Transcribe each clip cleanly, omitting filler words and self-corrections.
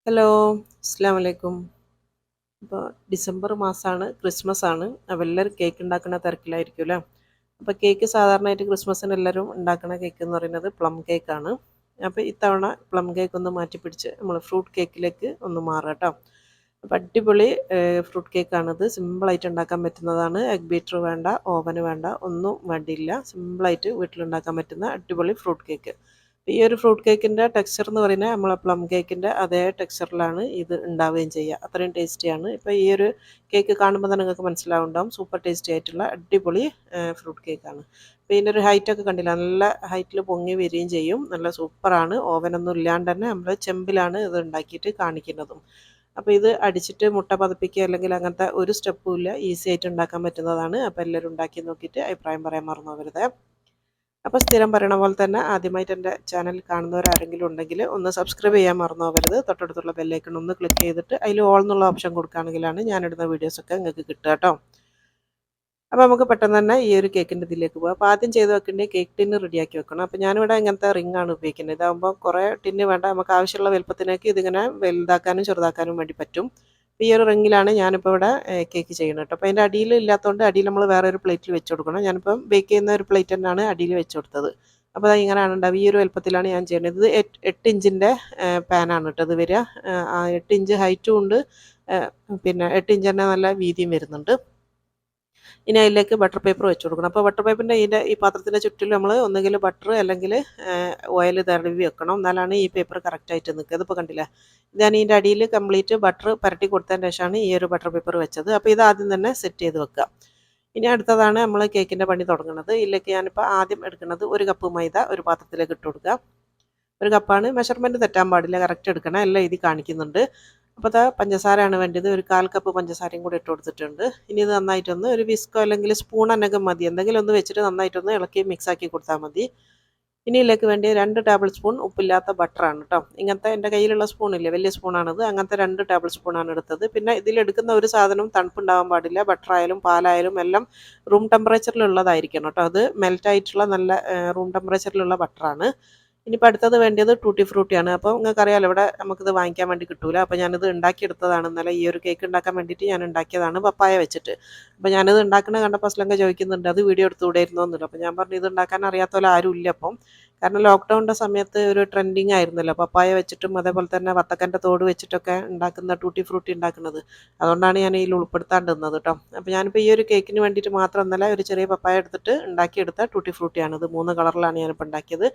Hello, അസ്സലാമു അലൈക്കും. ഇപ്പോൾ ഡിസംബർ മാസമാണ്, ക്രിസ്മസ് ആണ്. അപ്പോൾ എല്ലാവരും കേക്ക് ഉണ്ടാക്കുന്ന തിരക്കിലായിരിക്കുമല്ലോ. അപ്പോൾ കേക്ക് സാധാരണയായിട്ട് ക്രിസ്മസിന് എല്ലാവരും ഉണ്ടാക്കുന്ന കേക്ക് എന്ന് പറയുന്നത് പ്ലം കേക്കാണ്. അപ്പോൾ ഇത്തവണ പ്ലം കേക്ക് ഒന്ന് മാറ്റി പിടിച്ച് നമ്മൾ ഫ്രൂട്ട് കേക്കിലേക്ക് ഒന്ന് മാറുക കേട്ടോ. അപ്പോൾ അടിപൊളി ഫ്രൂട്ട് കേക്കാണിത്. സിമ്പിളായിട്ട് ഉണ്ടാക്കാൻ പറ്റുന്നതാണ്. എഗ് ബീറ്റർ വേണ്ട, ഓവന് വേണ്ട, ഒന്നും വേണ്ടിയില്ല. സിമ്പിളായിട്ട് വീട്ടിലുണ്ടാക്കാൻ പറ്റുന്ന അടിപൊളി ഫ്രൂട്ട് കേക്ക്. ഈ ഒരു ഫ്രൂട്ട് കേക്കിൻ്റെ ടെക്സ്ചർ എന്ന് പറയുന്നത് നമ്മളെ പ്ലം കേക്കിൻ്റെ അതേ ടെക്സ്ചറിലാണ് ഇത് ഉണ്ടാവുകയും ചെയ്യുക. അത്രയും ടേസ്റ്റിയാണ്. ഇപ്പോൾ ഈ ഒരു കേക്ക് കാണുമ്പോൾ തന്നെ നിങ്ങൾക്ക് മനസ്സിലാവുണ്ടാവും സൂപ്പർ ടേസ്റ്റി ആയിട്ടുള്ള അടിപൊളി ഫ്രൂട്ട് കേക്കാണ്. അപ്പോൾ ഇതിൻ്റെ ഒരു ഹൈറ്റൊക്കെ കണ്ടില്ല, നല്ല ഹൈറ്റിൽ പൊങ്ങി വരികയും ചെയ്യും. നല്ല സൂപ്പറാണ്. ഓവനൊന്നും ഇല്ലാണ്ട് തന്നെ നമ്മൾ ചെമ്പിലാണ് ഇത് ഉണ്ടാക്കിയിട്ട് കാണിക്കുന്നതും. അപ്പോൾ ഇത് അടിച്ചിട്ട് മുട്ട പതപ്പിക്കുക അല്ലെങ്കിൽ അങ്ങനത്തെ ഒരു സ്റ്റെപ്പും ഇല്ല. ഈസി ആയിട്ട് ഉണ്ടാക്കാൻ പറ്റുന്നതാണ്. അപ്പോൾ എല്ലാവരും ഉണ്ടാക്കി നോക്കിയിട്ട് അഭിപ്രായം പറയാൻ മറന്നു പോകരുത്. അപ്പോൾ സ്ഥിരം പറയണ പോലെ തന്നെ ആദ്യമായിട്ട് എൻ്റെ ചാനൽ കാണുന്നവരാരെങ്കിലും ഉണ്ടെങ്കിൽ ഒന്ന് സബ്സ്ക്രൈബ് ചെയ്യാൻ മറന്നു പോകരുത്. തൊട്ടടുത്തുള്ള ബെല്ലൈക്കൺ ഒന്ന് ക്ലിക്ക് ചെയ്തിട്ട് അതിൽ ഓൾ എന്നുള്ള ഓപ്ഷൻ കൊടുക്കുകയാണെങ്കിലാണ് ഞാനിടുന്ന വീഡിയോസൊക്കെ നിങ്ങൾക്ക് കിട്ടുക കേട്ടോ. അപ്പോൾ നമുക്ക് പെട്ടെന്ന് തന്നെ ഈ ഒരു കേക്കിൻ്റെ ഇതിലേക്ക് പോകാം. അപ്പോൾ ആദ്യം ചെയ്ത് വെക്കേണ്ടത് കേക്ക് ടിന്ന് റെഡിയാക്കി വെക്കണം. അപ്പോൾ ഞാനിവിടെ ഇങ്ങനത്തെ റിങ്ങാണ് ഉപയോഗിക്കുന്നത്. ഇതാകുമ്പോൾ കുറേ ടിന്ന് വേണ്ട, നമുക്ക് ആവശ്യമുള്ള വലുപ്പത്തിനേക്ക് ഇതിങ്ങനെ വലുതാക്കാനും ചെറുതാക്കാനും വേണ്ടി പറ്റും. ഈ ഒരു റിങ്ങിലാണ് ഞാനിപ്പോൾ ഇവിടെ കേക്ക് ചെയ്യുന്നത് കേട്ടോ. അപ്പോൾ അതിൻ്റെ അടിയിൽ ഇല്ലാത്തതുകൊണ്ട് അടിയിൽ നമ്മൾ വേറെ ഒരു പ്ലേറ്റിൽ വെച്ച് കൊടുക്കണം. ഞാനിപ്പം ബേക്ക് ചെയ്യുന്ന ഒരു പ്ലേറ്റ് തന്നെയാണ് അടിയിൽ വെച്ച് കൊടുത്തത്. അപ്പോൾ അത് ഇങ്ങനെയാണ് ഉണ്ടാവുക. ഈ ഒരു വലുപ്പത്തിലാണ് ഞാൻ ചെയ്യുന്നത്. ഇത് 8 ഇഞ്ചിൻ്റെ പാനാണ് കേട്ടോ ഇത് വരിക. 8 ഇഞ്ച് ഹൈറ്റും ഉണ്ട്, പിന്നെ 8 ഇഞ്ച് തന്നെ നല്ല വീതിയും വരുന്നുണ്ട്. ഇനി അതിലേക്ക് ബട്ടർ പേപ്പർ വെച്ച് കൊടുക്കണം. അപ്പോൾ ബട്ടർ പേപ്പറിൻ്റെ ഈ പാത്രത്തിൻ്റെ ചുറ്റിലും നമ്മൾ ഒന്നുകിൽ ബട്ടർ അല്ലെങ്കിൽ ഓയിൽ തടവി വെക്കണം. എന്നാലാണ് ഈ പേപ്പർ കറക്റ്റായിട്ട് നിൽക്കുക. ഇതിപ്പോൾ കണ്ടില്ലേ, ഞാൻ ഇതിൻ്റെ അടിയിൽ കംപ്ലീറ്റ് ബട്ടർ പരട്ടി കൊടുത്തതിന് ശേഷമാണ് ഈ ഒരു ബട്ടർ പേപ്പർ വെച്ചത്. അപ്പോൾ ഇത് ആദ്യം തന്നെ സെറ്റ് ചെയ്ത് വെക്കുക. ഇനി അടുത്തതാണ് നമ്മൾ കേക്കിൻ്റെ പണി തുടങ്ങുന്നത്. ഇതിലേക്ക് ഞാനിപ്പോൾ ആദ്യം എടുക്കുന്നത് 1 കപ്പ് മൈദ ഒരു പാത്രത്തിലേക്ക് ഇട്ട് കൊടുക്കുക. 1 കപ്പാണ്. മെഷർമെൻറ്റ് തെറ്റാൻ പാടില്ല, കറക്റ്റ് എടുക്കണം. എല്ലാം എഴുതി കാണിക്കുന്നുണ്ട്. അപ്പോൾ അത് പഞ്ചസാരയാണ് വേണ്ടത്. ഒരു 1/4 കപ്പ് പഞ്ചസാരയും കൂടി ഇട്ട് കൊടുത്തിട്ടുണ്ട്. ഇനി ഇത് നന്നായിട്ടൊന്ന് ഒരു വിസ്കോ അല്ലെങ്കിൽ സ്പൂൺ അനകം മതി, എന്തെങ്കിലും ഒന്ന് വെച്ചിട്ട് നന്നായിട്ടൊന്ന് ഇളക്കി മിക്സാക്കി കൊടുത്താൽ മതി. ഇനി ഇതിലേക്ക് വേണ്ടി 2 ടേബിൾ സ്പൂൺ ഉപ്പില്ലാത്ത ബട്ടറാണ് കേട്ടോ. ഇങ്ങനത്തെ എൻ്റെ കയ്യിലുള്ള സ്പൂണില്ലേ, വലിയ സ്പൂണാണിത്. അങ്ങനത്തെ 2 ടേബിൾ സ്പൂണാണ് എടുത്തത്. പിന്നെ ഇതിലെടുക്കുന്ന ഒരു സാധനം തണുപ്പുണ്ടാവാൻ പാടില്ല. ബട്ടറായാലും പാലായാലും എല്ലാം റൂം ടെമ്പറേച്ചറിലുള്ളതായിരിക്കണം കേട്ടോ. അത് മെൽറ്റായിട്ടുള്ള നല്ല റൂം ടെമ്പറേച്ചറിലുള്ള ബട്ടറാണ്. ഇനിയിപ്പോൾ അടുത്തത് വേണ്ടത് ടൂട്ടി ഫ്രൂട്ടിയാണ്. അപ്പോൾ നിങ്ങൾക്കറിയാമല്ലോ, ഇവിടെ നമുക്കിത് വാങ്ങിക്കാൻ വേണ്ടി കിട്ടൂല. അപ്പോൾ ഞാനിത് ഉണ്ടാക്കിയെടുത്തതാണ്. ഇന്നലെ ഈ ഒരു കേക്ക് ഉണ്ടാക്കാൻ വേണ്ടിയിട്ട് ഞാൻ ഉണ്ടാക്കിയതാണ് പപ്പായ വെച്ചിട്ട്. അപ്പോൾ ഞാനിത് ഉണ്ടാക്കുന്നത് കണ്ടപ്പോൾ അസ്ലങ്ക ചോദിക്കുന്നുണ്ട്, അത് വീഡിയോ എടുത്തുകൂടായിരുന്നോ എന്നുള്ളത്. അപ്പോൾ ഞാൻ പറഞ്ഞു ഇത് ഉണ്ടാക്കാൻ അറിയാത്ത പോലെ ആരും ഇല്ല അപ്പം. കാരണം ലോക്ക്ഡൗണിൻ്റെ സമയത്ത് ഒരു ട്രെൻഡിങ് ആയിരുന്നല്ലോ പപ്പായ വെച്ചിട്ടും അതേപോലെ തന്നെ വത്തക്കൻ്റെ തോട് വെച്ചിട്ടൊക്കെ ഉണ്ടാക്കുന്ന ടൂട്ടി ഫ്രൂട്ടി ഉണ്ടാക്കുന്നത്. അതുകൊണ്ടാണ് ഞാൻ ഇതിൽ ഉൾപ്പെടുത്താണ്ടിരുന്നത് കേട്ടോ. അപ്പോൾ ഞാനിപ്പോൾ ഈ ഒരു കേക്കിന് വേണ്ടിയിട്ട് മാത്രം ഇന്നലെ ഒരു ചെറിയ പപ്പായ എടുത്തിട്ട് ഉണ്ടാക്കിയെടുത്ത ടൂട്ടി ഫ്രൂട്ടിയാണ്. ഇത് 3 കളറിലാണ് ഞാനിപ്പോൾ ഉണ്ടാക്കിയത്.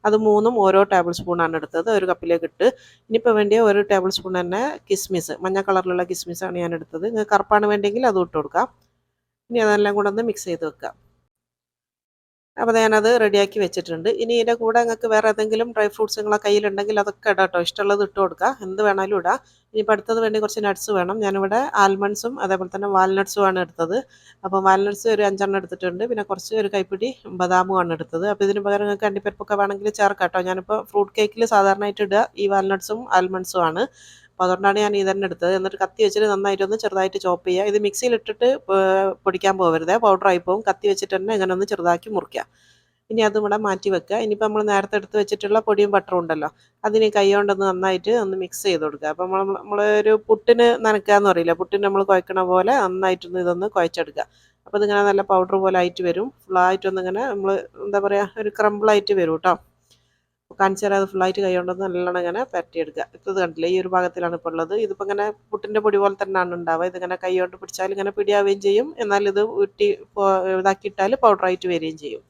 അത് 3ഉം ഓരോ ടേബിൾ സ്പൂണാണ് എടുത്തത്. ഒരു കപ്പിലേക്ക് ഇട്ട്. ഇനിയിപ്പോൾ വേണ്ടിയ 1 ടേബിൾ സ്പൂൺ തന്നെ കിസ്മിസ്, മഞ്ഞ കളറിലുള്ള കിസ്മിസാണ് ഞാൻ എടുത്തത്. നിങ്ങൾക്ക് കറുപ്പാണ് വേണ്ടെങ്കിൽ അതും ഇട്ട് കൊടുക്കാം. ഇനി അതെല്ലാം കൂടെ ഒന്ന് മിക്സ് ചെയ്ത് വെക്കാം. അപ്പോൾ ഞാനത് റെഡിയാക്കി വെച്ചിട്ടുണ്ട്. ഇനി ഇതിൻ്റെ കൂടെ നിങ്ങൾക്ക് വേറെ ഏതെങ്കിലും ഡ്രൈ ഫ്രൂട്ട്സ് നിങ്ങളെ കയ്യിലുണ്ടെങ്കിൽ അതൊക്കെ ഇടാം കേട്ടോ. ഇഷ്ടമുള്ളത് ഇട്ട് കൊടുക്കുക, എന്ത് വേണമെങ്കിലും ഇടാം. ഇനിയിപ്പോൾ അടുത്തത് വേണ്ടി കുറച്ച് നട്ട്സ് വേണം. ഞാനിവിടെ ആൽമണ്ട്സും അതേപോലെ തന്നെ വാൽനട്ട്സുമാണ് എടുത്തത്. അപ്പോൾ വാൽനട്ട്സ് ഒരു 5 എടുത്തിട്ടുണ്ട്. പിന്നെ കുറച്ച് ഒരു കൈപ്പിടി ബദാമുമാണ് എടുത്തത്. അപ്പോൾ ഇതിന് പകരം നിങ്ങൾക്ക് അണ്ടിപ്പരിപ്പൊക്കെ വേണമെങ്കിൽ ചേർക്കാം കേട്ടോ. ഞാനിപ്പോൾ ഫ്രൂട്ട് കേക്കിൽ സാധാരണയായിട്ട് ഇടുക ഈ വാൽനട്ട്സും ആൽമണ്ട്സും ആണ്. അപ്പോൾ അതുകൊണ്ടാണ് ഞാൻ ഇത് തന്നെ എടുത്തത്. എന്നിട്ട് കത്തി വെച്ചിട്ട് നന്നായിട്ടൊന്ന് ചെറുതായിട്ട് ചോപ്പ് ചെയ്യുക. ഇത് മിക്സിയിലിട്ടിട്ട് പൊടിക്കാൻ പോകരുത്, പൗഡറായി പോകും. കത്തി വെച്ചിട്ട് തന്നെ ഇങ്ങനെ ഒന്ന് ചെറുതാക്കി മുറിക്കുക. ഇനി അതും കൂടെ മാറ്റി വെക്കുക. ഇനിയിപ്പോൾ നമ്മൾ നേരത്തെ എടുത്ത് വെച്ചിട്ടുള്ള പൊടിയും ബട്ടറും ഉണ്ടല്ലോ, അതിന് കൈ കൊണ്ടൊന്ന് നന്നായിട്ട് ഒന്ന് മിക്സ് ചെയ്ത് കൊടുക്കുക. അപ്പോൾ നമ്മളൊരു പുട്ടിന് നനയ്ക്കാന്ന് പറയില്ല, പുട്ടിന് നമ്മൾ കുഴക്കണ പോലെ നന്നായിട്ടൊന്ന് ഇതൊന്ന് കുഴച്ചെടുക്കുക. അപ്പോൾ ഇതിങ്ങനെ നല്ല പൗഡർ പോലെ ആയിട്ട് വരും. ഫുള്ളായിട്ടൊന്നിങ്ങനെ നമ്മൾ എന്താ പറയുക, ഒരു ക്രംബിളായിട്ട് വരും കേട്ടോ. കാണിച്ചു തരാം. അത് ഫുള്ളായിട്ട് കൈ കൊണ്ടൊന്ന് നല്ലോണം ഇങ്ങനെ പരട്ടിയെടുക്കുക. ഇത് കണ്ടില്ലേ, ഈ ഒരു ഭാഗത്തിലാണ് ഇപ്പോൾ ഉള്ളത്. ഇതിപ്പോൾ ഇങ്ങനെ പുട്ടിൻ്റെ പൊടി പോലെ തന്നെയാണ് ഉണ്ടാവുക. ഇതിങ്ങനെ കൈ കൊണ്ട് പിടിച്ചാൽ ഇങ്ങനെ പിടിയാവുകയും ചെയ്യും, എന്നാൽ ഇത് ഉരുട്ടി ഇതാക്കിയിട്ടാൽ പൗഡറായിട്ട് വരികയും ചെയ്യും.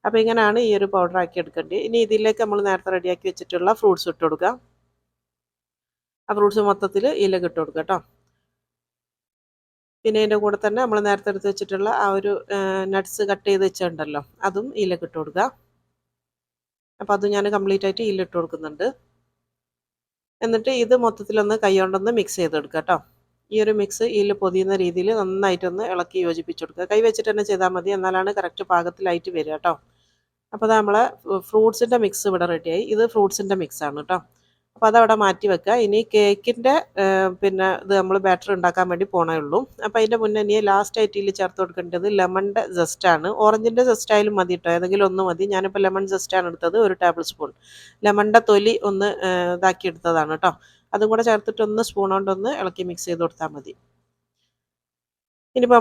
അപ്പോൾ ഇങ്ങനെയാണ് ഈ ഒരു പൗഡർ ആക്കി എടുക്കേണ്ടത്. ഇനി ഇതിലേക്ക് നമ്മൾ നേരത്തെ റെഡിയാക്കി വെച്ചിട്ടുള്ള ഫ്രൂട്ട്സ് ഇട്ട് കൊടുക്കുക. ആ ഫ്രൂട്ട്സ് മൊത്തത്തിൽ ഇതിലേക്ക് ഇട്ട് കൊടുക്കുക കേട്ടോ. പിന്നെ ഇതിൻ്റെ കൂടെ തന്നെ നമ്മൾ നേരത്തെ എടുത്ത് വെച്ചിട്ടുള്ള ആ ഒരു നട്ട്സ് കട്ട് ചെയ്ത് വെച്ചിട്ടുണ്ടല്ലോ, അതും ഇതിലേക്ക് ഇട്ട് കൊടുക്കുക. അപ്പോൾ അത് ഞാൻ കംപ്ലീറ്റ് ആയിട്ട് ഇതിലിട്ട് കൊടുക്കുന്നുണ്ട്. എന്നിട്ട് ഇത് മൊത്തത്തിലൊന്ന് കൈ കൊണ്ടൊന്ന് മിക്സ് ചെയ്തെടുക്കുക കേട്ടോ. ഈ ഒരു മിക്സ് ഇതിൽ പൊതിയുന്ന രീതിയിൽ നന്നായിട്ടൊന്ന് ഇളക്കി യോജിപ്പിച്ച് കൊടുക്കുക. കൈ വെച്ചിട്ട് തന്നെ ചെയ്താൽ മതി, എന്നാലാണ് കറക്റ്റ് പാകത്തിലായിട്ട് വരിക കേട്ടോ. അപ്പോൾ നമ്മളെ ഫ്രൂട്ട്സിൻ്റെ മിക്സ് ഇവിടെ റെഡിയായി. ഇത് ഫ്രൂട്ട്സിൻ്റെ മിക്സാണ് കേട്ടോ. അപ്പോൾ അതവിടെ മാറ്റി വെക്കുക. ഇനി കേക്കിൻ്റെ പിന്നെ ഇത് നമ്മൾ ബാറ്റർ ഉണ്ടാക്കാൻ വേണ്ടി പോണേ ഉള്ളൂ. അപ്പോൾ അതിൻ്റെ മുന്നേ ഇനി ലാസ്റ്റ് ആയിട്ട് ഇതിൽ ചേർത്ത് കൊടുക്കേണ്ടത് ലെമണിൻ്റെ ജസ്റ്റാണ്. ഓറഞ്ചിൻ്റെ ജസ്റ്റായാലും മതി കേട്ടോ, ഏതെങ്കിലും ഒന്ന് മതി. ഞാനിപ്പോൾ ലെമൺ ജസ്റ്റാണ് എടുത്തത്, 1 ടേബിൾ സ്പൂൺ. ലെമണിൻ്റെ തൊലി ഒന്ന് ഇതാക്കി എടുത്തതാണ് കേട്ടോ. അതും കൂടെ ചേർത്തിട്ട് ഒന്ന് സ്പൂൺ കൊണ്ടൊന്ന് ഇളക്കി മിക്സ് ചെയ്ത് കൊടുത്താൽ മതി. ഇനിയിപ്പോൾ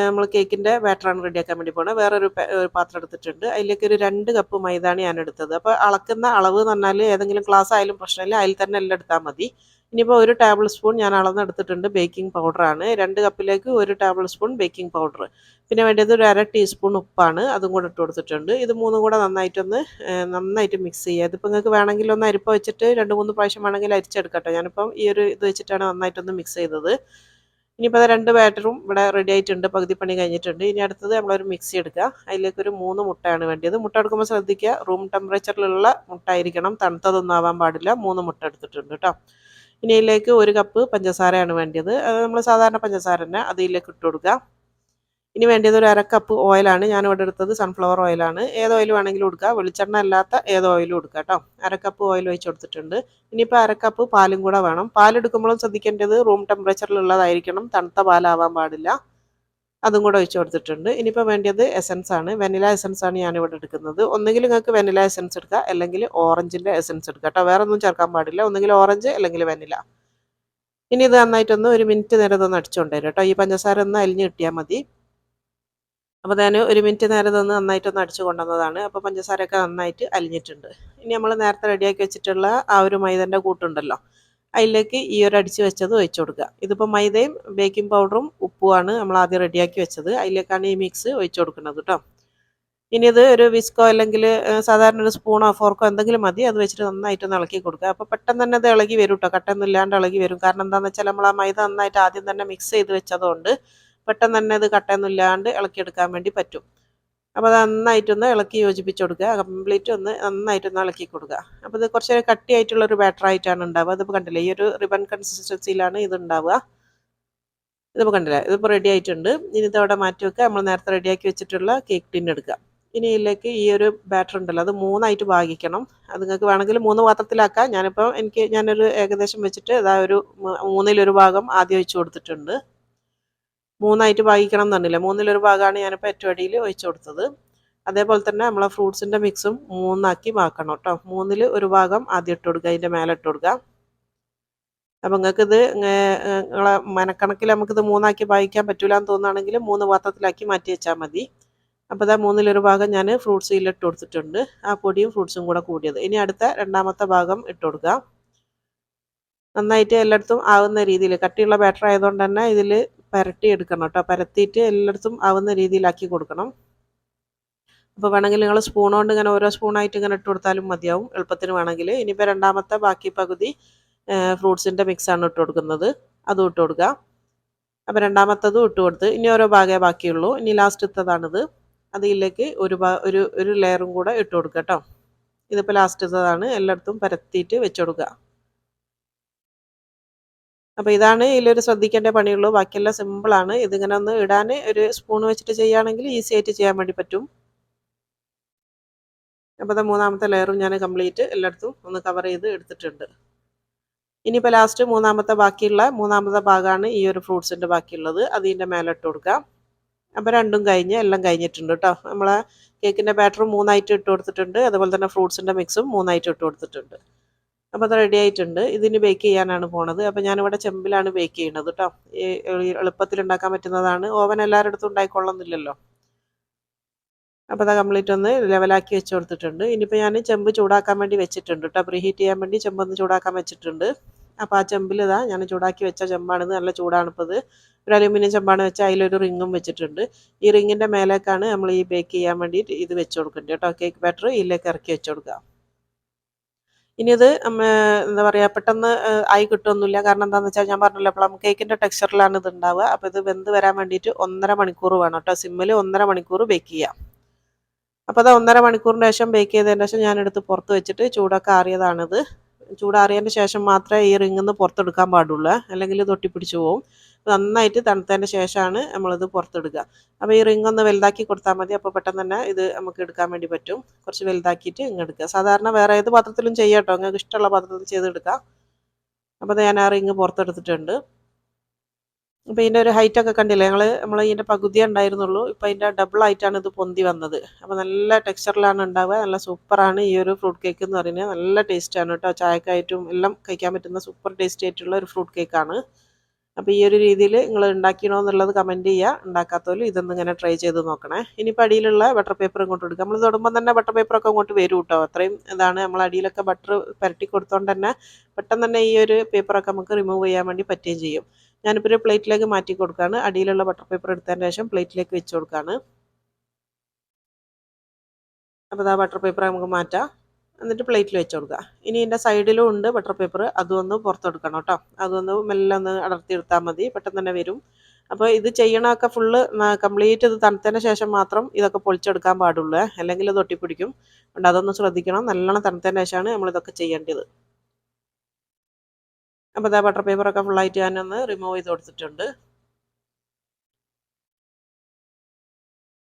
നമ്മൾ കേക്കിൻ്റെ ബാറ്ററാണ് റെഡിയാക്കാൻ വേണ്ടി പോകുന്നത്. വേറൊരു പാത്രം എടുത്തിട്ടുണ്ട്. അതിലേക്ക് ഒരു 2 കപ്പ് മൈദാണ് ഞാൻ എടുത്തത്. അപ്പോൾ അളക്കുന്ന അളവ് എന്ന് പറഞ്ഞാൽ ഏതെങ്കിലും ഗ്ലാസ് ആയാലും പ്രശ്നമില്ല, അതിൽ തന്നെ എല്ലാം എടുത്താൽ മതി. ഇനിയിപ്പോൾ 1 ടേബിൾ സ്പൂൺ ഞാൻ അളന്നെടുത്തിട്ടുണ്ട് ബേക്കിംഗ് പൗഡറാണ്. 2 കപ്പിലേക്ക് 1 ടേബിൾ സ്പൂൺ ബേക്കിംഗ് പൗഡർ. പിന്നെ വേണ്ടത് ഒരു 1/2 ടീസ്പൂൺ ഉപ്പാണ്, അതും കൂടെ ഇട്ട് കൊടുത്തിട്ടുണ്ട്. ഇത് മൂന്നും കൂടെ നന്നായിട്ട് മിക്സ് ചെയ്യുക. ഇതിപ്പോൾ നിങ്ങൾക്ക് വേണമെങ്കിൽ ഒന്ന് അരിപ്പ വെച്ചിട്ട് 2-3 പ്രാവശ്യം വേണമെങ്കിൽ അരിച്ചെടുക്കട്ടെ. ഞാനിപ്പം ഈ ഒരു ഇത് വെച്ചിട്ടാണ് നന്നായിട്ടൊന്ന് മിക്സ് ചെയ്തത്. ഇനിയിപ്പോൾ 2 ബാറ്ററും ഇവിടെ റെഡി ആയിട്ടുണ്ട്, പകുതി പണി കഴിഞ്ഞിട്ടുണ്ട്. ഇനി അടുത്തത് നമ്മളൊരു മിക്സി എടുക്കുക. അതിലേക്കൊരു 3 മുട്ടയാണ് വേണ്ടത്. മുട്ട എടുക്കുമ്പോൾ ശ്രദ്ധിക്കുക, റൂം ടെമ്പറേച്ചറിലുള്ള മുട്ട ആയിരിക്കണം, തണുത്തതൊന്നും ആവാൻ പാടില്ല. 3 മുട്ട എടുത്തിട്ടുണ്ട് കേട്ടോ. ഇനി ഇതിലേക്ക് 1 കപ്പ് പഞ്ചസാരയാണ് വേണ്ടത്. അത് നമ്മൾ സാധാരണ പഞ്ചസാര തന്നെ അതിലേക്ക് ഇട്ട് കൊടുക്കുക. ഇനി വേണ്ടത് ഒരു 1/2 കപ്പ് ഓയിലാണ്. ഞാനിവിടെ എടുത്തത് സൺഫ്ലവർ ഓയിലാണ്. ഏത് ഓയിൽ വേണമെങ്കിലും എടുക്കുക, വെളിച്ചെണ്ണ അല്ലാത്ത ഏത് ഓയിലും എടുക്കുക കേട്ടോ. 1/2 കപ്പ് ഓയിൽ ഒഴിച്ച് കൊടുത്തിട്ടുണ്ട്. ഇനിയിപ്പോൾ 1/2 കപ്പ് പാലും കൂടെ വേണം. പാലെടുക്കുമ്പോഴും ശ്രദ്ധിക്കേണ്ടത് റൂം ടെമ്പറേച്ചറിലുള്ളതായിരിക്കണം, തണുത്ത പാലാവാൻ പാടില്ല. അതും കൂടെ ഒഴിച്ച് കൊടുത്തിട്ടുണ്ട്. ഇനിയിപ്പോൾ വേണ്ടത് എസൻസ് ആണ്. വെനില എസൻസ് ആണ് ഞാനിവിടെ എടുക്കുന്നത്. ഒന്നുകിൽ നിങ്ങൾക്ക് വെനില എസൻസ് എടുക്കുക, അല്ലെങ്കിൽ ഓറഞ്ചിൻ്റെ എസൻസ് എടുക്കുക കേട്ടോ. വേറെ ഒന്നും ചേർക്കാൻ പാടില്ല, ഒന്നുകിൽ ഓറഞ്ച് അല്ലെങ്കിൽ വെനില. ഇനി ഇത് നന്നായിട്ടൊന്ന് 1 മിനിറ്റ് നേരം ഇതൊന്ന് അടിച്ചുകൊണ്ട് വരും കേട്ടോ. ഈ പഞ്ചസാര ഒന്ന് അലിഞ്ഞ് കിട്ടിയാൽ മതി. അപ്പോൾ ഞാൻ 1 മിനിറ്റ് നേരം ഇതൊന്ന് നന്നായിട്ടൊന്ന് അടിച്ചു കൊണ്ടുവന്നതാണ്. അപ്പോൾ പഞ്ചസാരയൊക്കെ നന്നായിട്ട് അലിഞ്ഞിട്ടുണ്ട്. ഇനി നമ്മൾ നേരത്തെ റെഡിയാക്കി വെച്ചിട്ടുള്ള ആ ഒരു മൈദൻ്റെ കൂട്ടുണ്ടല്ലോ, അതിലേക്ക് ഈ ഒരു അടിച്ച് വെച്ചത് ഒഴിച്ചു കൊടുക്കുക. ഇതിപ്പോൾ മൈദയും ബേക്കിംഗ് പൗഡറും ഉപ്പുമാണ് നമ്മൾ ആദ്യം റെഡിയാക്കി വെച്ചത്. അതിലേക്കാണ് ഈ മിക്സ് ഒഴിച്ചു കൊടുക്കുന്നത് കേട്ടോ. ഇനി ഇത് ഒരു വിസ്കോ അല്ലെങ്കിൽ സാധാരണ ഒരു സ്പൂണോ ഫോർക്കോ എന്തെങ്കിലും മതി, അത് വെച്ചിട്ട് നന്നായിട്ടൊന്ന് ഇളക്കി കൊടുക്കുക. അപ്പോൾ പെട്ടെന്ന് തന്നെ അത് ഇളകി വരും കേട്ടോ, കട്ടൊന്നും ഇല്ലാണ്ട് ഇളകി വരും. കാരണം എന്താണെന്ന് വെച്ചാൽ നമ്മൾ ആ മൈദ നന്നായിട്ട് ആദ്യം തന്നെ മിക്സ് ചെയ്ത് വെച്ചതുകൊണ്ട് പെട്ടെന്ന് തന്നെ ഇത് കട്ടയൊന്നും ഇല്ലാണ്ട് ഇളക്കിയെടുക്കാൻ വേണ്ടി പറ്റും. അപ്പോൾ അത് നന്നായിട്ടൊന്ന് ഇളക്കി യോജിപ്പിച്ച് കൊടുക്കുക. കംപ്ലീറ്റ് ഒന്ന് നന്നായിട്ടൊന്ന് ഇളക്കി കൊടുക്കുക. അപ്പോൾ ഇത് കുറച്ച് കട്ടിയായിട്ടുള്ളൊരു ബാറ്ററായിട്ടാണ് ഉണ്ടാവുക. ഇതിപ്പോൾ കണ്ടില്ലേ, ഈ ഒരു റിബൺ കൺസിസ്റ്റൻസിയിലാണ് ഇത് ഉണ്ടാവുക. ഇതിപ്പോൾ കണ്ടില്ലേ, ഇതിപ്പോൾ റെഡി ആയിട്ടുണ്ട്. ഇനി ഇതവിടെ മാറ്റി വെക്കുക. നമ്മൾ നേരത്തെ റെഡിയാക്കി വെച്ചിട്ടുള്ള കേക്ക് ടിൻ എടുക്കുക. ഇനി ഇതിലേക്ക് ഈ ഒരു ബാറ്റർ ഉണ്ടല്ലോ, അത് 3ആയിട്ട് ഭാഗിക്കണം. അത് നിങ്ങൾക്ക് വേണമെങ്കിൽ 3 പാത്രത്തിലാക്കാം. ഞാനൊരു ഏകദേശം വെച്ചിട്ട് ഇതാ ഒരു 1/3 ഭാഗം ആദ്യം ഒഴിച്ച് കൊടുത്തിട്ടുണ്ട്. 3ആയിട്ട് ഭാഗിക്കണം എന്നുണ്ടല്ലോ, 1/3 ഭാഗമാണ് ഞാനിപ്പോൾ ഏറ്റവും അടിയിൽ ഒഴിച്ചു കൊടുത്തത്. അതേപോലെ തന്നെ നമ്മളെ ഫ്രൂട്ട്സിൻ്റെ മിക്സും 3ആക്കി മാക്കണം കേട്ടോ. 1/3 ഭാഗം ആദ്യം ഇട്ട് കൊടുക്കുക, അതിൻ്റെ മേലെ ഇട്ട് കൊടുക്കുക. അപ്പം നിങ്ങൾക്കിത് നിങ്ങളെ മനക്കണക്കിൽ നമുക്കിത് 3ആക്കി ഭാഗിക്കാൻ പറ്റില്ല എന്ന് തോന്നുകയാണെങ്കിൽ 3 പാത്രത്തിലാക്കി മാറ്റി വെച്ചാൽ മതി. അപ്പോൾ ഇതാ 1/3 ഭാഗം ഞാൻ ഫ്രൂട്ട്സിൽ ഇട്ട് കൊടുത്തിട്ടുണ്ട്, ആ പൊടിയും ഫ്രൂട്ട്സും കൂടെ കൂടിയത്. ഇനി അടുത്ത 2ാമത്തെ ഭാഗം ഇട്ട് കൊടുക്കുക. നന്നായിട്ട് എല്ലായിടത്തും ആവുന്ന രീതിയിൽ, കട്ടിയുള്ള ബാറ്റർ ആയതുകൊണ്ട് തന്നെ ഇതിൽ പരട്ടി എടുക്കണം കേട്ടോ. പരത്തിയിട്ട് എല്ലായിടത്തും ആവുന്ന രീതിയിലാക്കി കൊടുക്കണം. അപ്പോൾ വേണമെങ്കിൽ നിങ്ങൾ സ്പൂൺ കൊണ്ട് ഇങ്ങനെ ഓരോ സ്പൂണായിട്ട് ഇങ്ങനെ ഇട്ട് കൊടുത്താലും മതിയാവും, എളുപ്പത്തിന് വേണമെങ്കിൽ. ഇനിയിപ്പോൾ 2ാമത്തെ ബാക്കി പകുതി ഫ്രൂട്ട്സിൻ്റെ മിക്സാണ് ഇട്ട് കൊടുക്കുന്നത്, അതും ഇട്ട് കൊടുക്കുക. അപ്പോൾ 2ാമത്തതും ഇട്ട് കൊടുത്ത് ഇനി ഓരോ ഭാഗമേ ബാക്കിയുള്ളൂ. ഇനി ലാസ്റ്റത്തതാണിത്. അതിലേക്ക് ഒരു ലെയറും കൂടെ ഇട്ട് കൊടുക്കുക കേട്ടോ. ഇതിപ്പോൾ ലാസ്റ്റത്തതാണ്, എല്ലായിടത്തും പരത്തിയിട്ട് വെച്ച് കൊടുക്കുക. അപ്പോൾ ഇതാണ് ഇതിലൊരു ശ്രദ്ധിക്കേണ്ട പണിയുള്ളൂ, ബാക്കിയെല്ലാം സിമ്പിളാണ്. ഇതിങ്ങനെ ഒന്ന് ഇടാൻ ഒരു സ്പൂൺ വെച്ചിട്ട് ചെയ്യുകയാണെങ്കിൽ ഈസി ആയിട്ട് ചെയ്യാൻ വേണ്ടി പറ്റും. അപ്പോൾ അത് 3ാമത്തെ ലെയറും ഞാൻ കംപ്ലീറ്റ് എല്ലായിടത്തും ഒന്ന് കവർ ചെയ്ത് എടുത്തിട്ടുണ്ട്. ഇനിയിപ്പോൾ ലാസ്റ്റ് 3ാമത്തെ ഭാഗമാണ് ഈ ഒരു ഫ്രൂട്ട്സിൻ്റെ ബാക്കിയുള്ളത്, അതിൻ്റെ മേലെ ഇട്ട് കൊടുക്കുക. അപ്പോൾ രണ്ടും എല്ലാം കഴിഞ്ഞിട്ടുണ്ട് കേട്ടോ. നമ്മളെ കേക്കിൻ്റെ ബാറ്ററും 3ആയിട്ട് ഇട്ട് കൊടുത്തിട്ടുണ്ട്, അതുപോലെ തന്നെ ഫ്രൂട്ട്സിൻ്റെ മിക്സും 3ആയിട്ട് ഇട്ട് കൊടുത്തിട്ടുണ്ട്. അപ്പോൾ അത് റെഡി ആയിട്ടുണ്ട്. ഇതിന് ബേക്ക് ചെയ്യാനാണ് പോണത്. അപ്പോൾ ഞാനിവിടെ ചെമ്പിലാണ് ബേക്ക് ചെയ്യുന്നത് കേട്ടോ. എളുപ്പത്തിൽ ഉണ്ടാക്കാൻ പറ്റുന്നതാണ്, ഓവൻ എല്ലാവരുടെ അടുത്തും ഉണ്ടായിക്കൊള്ളുന്നില്ലല്ലോ. അപ്പോൾ അത് കംപ്ലീറ്റ് ഒന്ന് ലെവലാക്കി വെച്ച് കൊടുത്തിട്ടുണ്ട്. ഇനിയിപ്പോൾ ഞാൻ ചെമ്പ് ചൂടാക്കാൻ വേണ്ടി വെച്ചിട്ടുണ്ട് കേട്ടോ, പ്രീഹീറ്റ് ചെയ്യാൻ വേണ്ടി ചെമ്പൊന്ന് ചൂടാക്കാൻ വെച്ചിട്ടുണ്ട്. അപ്പോൾ ആ ചെമ്പിൽ ഞാൻ ചൂടാക്കി വെച്ച ചെമ്പാണിത്, നല്ല ചൂടാണിപ്പോൾ ഇത്. ഒരു അലുമിനിയം ചെമ്പാണ് വെച്ചാൽ അതിലൊരു റിങ്ങും വെച്ചിട്ടുണ്ട്. ഈ റിങ്ങിൻ്റെ മേലേക്കാണ് നമ്മൾ ഈ ബേക്ക് ചെയ്യാൻ വേണ്ടിയിട്ട് ഇത് വെച്ച് കൊടുക്കേണ്ടത് കേട്ടോ. കേക്ക് ബാറ്റർ ഇതിലേക്ക് ഇറക്കി വെച്ച് കൊടുക്കുക. ഇനി ഇത് എന്താ പറയുക, പെട്ടെന്ന് ആയി കിട്ടുമൊന്നുമില്ല. കാരണം എന്താണെന്ന് വെച്ചാൽ ഞാൻ പറഞ്ഞല്ലോ, പ്ലം കേക്കിൻ്റെ ടെക്സ്ചറിലാണ് ഇത് ഉണ്ടാവുക. അപ്പോൾ ഇത് വെന്ത് വരാൻ വേണ്ടിയിട്ട് 1.5 മണിക്കൂർ വേണം കേട്ടോ. സിമ്മിൽ 1.5 മണിക്കൂർ ബേക്ക് ചെയ്യാം. അപ്പോൾ അത് 1.5 മണിക്കൂറിന് ശേഷം ബേക്ക് ചെയ്തതിന് ശേഷം ഞാനെടുത്ത് പുറത്ത് വെച്ചിട്ട് ചൂടൊക്കെ ആറിയതാണിത്. ചൂടാറിയതിന് ശേഷം മാത്രമേ ഈ റിങ്ങിൽ നിന്ന് പുറത്തെടുക്കാൻ പാടുള്ളൂ, അല്ലെങ്കിൽ ഇത് ഒട്ടിപ്പിടിച്ച് പോവും. നന്നായിട്ട് തണുത്തതിന് ശേഷമാണ് നമ്മളിത് പുറത്തെടുക്കുക. അപ്പോൾ ഈ റിങ് ഒന്ന് വലുതാക്കി കൊടുത്താൽ മതി, അപ്പോൾ പെട്ടെന്ന് തന്നെ ഇത് നമുക്ക് എടുക്കാൻ വേണ്ടി പറ്റും. കുറച്ച് വലുതാക്കിയിട്ട് ഇങ്ങ് എടുക്കുക. സാധാരണ വേറെ ഏത് പാത്രത്തിലും ചെയ്യാം കേട്ടോ, നിങ്ങൾക്ക് ഇഷ്ടമുള്ള പാത്രത്തിൽ ചെയ്തെടുക്കാം. അപ്പോൾ ഞാൻ ആ റിങ് പുറത്തെടുത്തിട്ടുണ്ട്. അപ്പോൾ ഇതിൻ്റെ ഒരു ഹൈറ്റൊക്കെ കണ്ടില്ലേ നമ്മൾ ഇതിൻ്റെ പകുതിയേ ഉണ്ടായിരുന്നുള്ളൂ. ഇപ്പോൾ അതിൻ്റെ ഡബിൾ ആയിട്ടാണ് ഇത് പൊന്തി വന്നത്. അപ്പോൾ നല്ല ടെക്സ്ചറിലാണ് ഉണ്ടാവുക. നല്ല സൂപ്പറാണ് ഈ ഒരു ഫ്രൂട്ട് കേക്ക് എന്ന് പറയുന്നത്. നല്ല ടേസ്റ്റാണ് കേട്ടോ. ചായക്കായിട്ടും എല്ലാം കഴിക്കാൻ പറ്റുന്ന സൂപ്പർ ടേസ്റ്റി ആയിട്ടുള്ള ഒരു ഫ്രൂട്ട് കേക്കാണ്. അപ്പോൾ ഈ ഒരു രീതിയിൽ നിങ്ങൾ ഉണ്ടാക്കിയണോ എന്നുള്ളത് കമൻറ്റ് ചെയ്യുക. ഉണ്ടാക്കാത്തവരും ഇതൊന്നും ഇങ്ങനെ ട്രൈ ചെയ്ത് നോക്കണേ. ഇനിയിപ്പോൾ അടിയിലുള്ള ബട്ടർ പേപ്പർ ഇങ്ങോട്ട് എടുക്കുക. നമ്മൾ തൊടുമ്പോൾ തന്നെ ബട്ടർ പേപ്പറൊക്കെ ഇങ്ങോട്ട് വരും കേട്ടോ. അത്രയും ഇതാണ് നമ്മൾ അടിയിലൊക്കെ ബട്ടർ പുരട്ടി കൊടുത്തോണ്ട് തന്നെ പെട്ടെന്ന് തന്നെ ഈ ഒരു പേപ്പറൊക്കെ നമുക്ക് റിമൂവ് ചെയ്യാൻ വേണ്ടി പറ്റുകയും ചെയ്യും. ഞാനിപ്പോൾ ഒരു പ്ലേറ്റിലേക്ക് മാറ്റി കൊടുക്കുകയാണ്. അടിയിലുള്ള ബട്ടർ പേപ്പർ എടുത്തതിന് ശേഷം പ്ലേറ്റിലേക്ക് വെച്ച് കൊടുക്കുകയാണ്. അപ്പോൾ ആ ബട്ടർ പേപ്പർ നമുക്ക് മാറ്റാം. എന്നിട്ട് പ്ലേറ്റിൽ വെച്ച് കൊടുക്കുക. ഇനി ഇതിൻ്റെ സൈഡിലും ഉണ്ട് ബട്ടർ പേപ്പർ. അതൊന്ന് പുറത്തെടുക്കണം കേട്ടോ. അതൊന്ന് മെല്ലെ ഒന്ന് അടർത്തിയെടുത്താൽ മതി. പെട്ടെന്ന് തന്നെ വരും. അപ്പോൾ ഇത് ചെയ്യണമൊക്കെ ഫുള്ള് കംപ്ലീറ്റ് ഇത് തണുത്തതിന് ശേഷം മാത്രം ഇതൊക്കെ പൊളിച്ചെടുക്കാൻ പാടുള്ളൂ. അല്ലെങ്കിൽ ഇത് ഒട്ടിപ്പിടിക്കും. അതുകൊണ്ട് അതൊന്ന് ശ്രദ്ധിക്കണം. നല്ലോണം തണുത്തതിന് ശേഷമാണ് നമ്മളിതൊക്കെ ചെയ്യേണ്ടത്. അപ്പോൾ ഇതാ ബട്ടർ പേപ്പറൊക്കെ ഫുള്ളായിട്ട് ഞാനൊന്ന് റിമൂവ് ചെയ്ത് കൊടുത്തിട്ടുണ്ട്.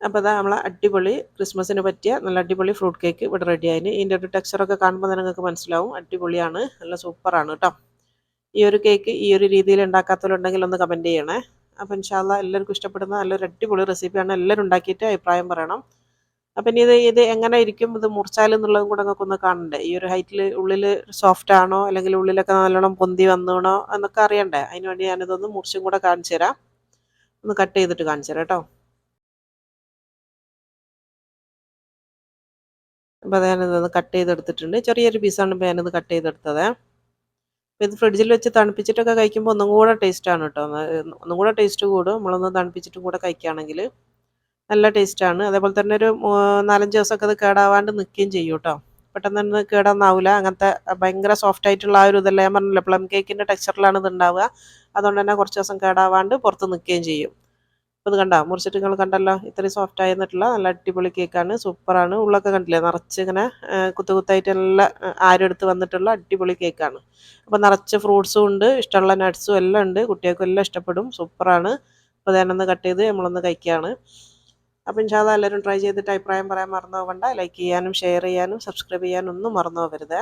അപ്പോൾ ഇതാ നമ്മളെ അടിപൊളി ക്രിസ്മസിന് പറ്റിയ നല്ല അടിപൊളി ഫ്രൂട്ട് കേക്ക് ഇവിടെ റെഡി ആയിന്. ഇതിൻ്റെ ഒരു ടെക്സ്ചറൊക്കെ കാണുമ്പോൾ തന്നെ നിങ്ങൾക്ക് മനസ്സിലാവും. അടിപൊളിയാണ്. നല്ല സൂപ്പറാണ് കേട്ടോ. ഈ ഒരു കേക്ക് ഈ ഒരു രീതിയിൽ ഉണ്ടാക്കാത്തവരുണ്ടെങ്കിൽ ഒന്ന് കമൻറ്റ് ചെയ്യണേ. അപ്പോൾ ഇൻഷാ അല്ലാ എല്ലാവർക്കും ഇഷ്ടപ്പെടുന്ന നല്ലൊരു അടിപൊളി റെസിപ്പിയാണ്. എല്ലാവരും ഉണ്ടാക്കിയിട്ട് അഭിപ്രായം പറയണം. അപ്പം ഇനി ഇത് എങ്ങനെ ഇരിക്കും, ഇത് മുറിച്ചാൽ എന്നുള്ളതും കൂടെ നിങ്ങൾക്ക് ഒന്ന് കാണണ്ടേ. ഈ ഒരു ഹൈറ്റിൽ ഉള്ളിൽ സോഫ്റ്റ് ആണോ അല്ലെങ്കിൽ ഉള്ളിലൊക്കെ നല്ലോണം പൊന്തി വന്നണോ എന്നൊക്കെ അറിയണ്ടേ. അതിന് വേണ്ടി ഞാനിതൊന്ന് മുറിച്ചും കൂടെ കാണിച്ചു തരാം. ഒന്ന് കട്ട് ചെയ്തിട്ട് കാണിച്ചു തരാം കേട്ടോ. അപ്പോൾ ഞാനിതൊന്ന് കട്ട് ചെയ്തെടുത്തിട്ടുണ്ട്. ചെറിയൊരു പീസാണ് ഇപ്പോൾ ഞാനിത് കട്ട് ചെയ്തെടുത്തത്. അപ്പോൾ ഇത് ഫ്രിഡ്ജിൽ വെച്ച് തണുപ്പിച്ചിട്ടൊക്കെ കഴിക്കുമ്പോൾ ഒന്നും കൂടെ ടേസ്റ്റാണ് കേട്ടോ. ഒന്നും കൂടെ ടേസ്റ്റ് കൂടും നമ്മളൊന്ന് തണുപ്പിച്ചിട്ടും കൂടെ കഴിക്കുകയാണെങ്കിൽ. നല്ല ടേസ്റ്റാണ്. അതേപോലെ തന്നെ ഒരു 4-5 ദിവസമൊക്കെ അത് കേടാവാണ്ട് നിൽക്കുകയും ചെയ്യും കേട്ടോ. പെട്ടെന്ന് തന്നെ കേടൊന്നാവില്ല. അങ്ങനത്തെ ഭയങ്കര സോഫ്റ്റ് ആയിട്ടുള്ള ആ ഒരു ഇതല്ല, ഞാൻ പറഞ്ഞില്ല പ്ലം കേക്കിൻ്റെ ടെക്സ്ചറിലാണ് ഇത് ഉണ്ടാവുക. അതുകൊണ്ട് തന്നെ കുറച്ച് ദിവസം കേടാവാണ്ട് പുറത്ത് നിൽക്കുകയും ചെയ്യും. അപ്പോൾ ഇത് കണ്ടോ, മുറിച്ചിട്ട് നിങ്ങൾ കണ്ടല്ലോ, ഇത്രയും സോഫ്റ്റ് ആയി നിന്നിട്ടുള്ള നല്ല അടിപൊളി കേക്കാണ്. സൂപ്പറാണ്. ഉള്ളൊക്കെ കണ്ടില്ലേ, നിറച്ച് ഇങ്ങനെ കുത്തു കുത്തായിട്ട് എല്ലാം ആരെടുത്ത് വന്നിട്ടുള്ള അടിപൊളി കേക്കാണ്. അപ്പോൾ നിറച്ച് ഫ്രൂട്ട്സും ഉണ്ട്, ഇഷ്ടമുള്ള നട്ട്സും എല്ലാം ഉണ്ട്. കുട്ടികൾക്കും എല്ലാം ഇഷ്ടപ്പെടും. സൂപ്പറാണ്. അപ്പോൾ ഞാനൊന്ന് കട്ട് ചെയ്ത് നമ്മളൊന്ന് കഴിക്കുകയാണ്. അപ്പോൾ ഇൻഷാ അല്ലാ എല്ലാവരും ട്രൈ ചെയ്തിട്ട് അഭിപ്രായം പറയാൻ മറന്നു പോകണ്ട. ലൈക്ക് ചെയ്യാനും ഷെയർ ചെയ്യാനും സബ്സ്ക്രൈബ് ചെയ്യാനും ഒന്നും മറന്നു പോകരുത്.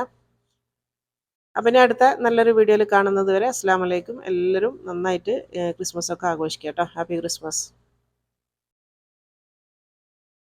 അപ്പം ഇനി അടുത്ത നല്ലൊരു വീഡിയോയിൽ കാണുന്നത് വരെ അസ്സലാമു അലൈക്കും. എല്ലാവരും നന്നായിട്ട് ക്രിസ്മസ് ഒക്കെ ആഘോഷിക്കുക കേട്ടോ. Happy Christmas.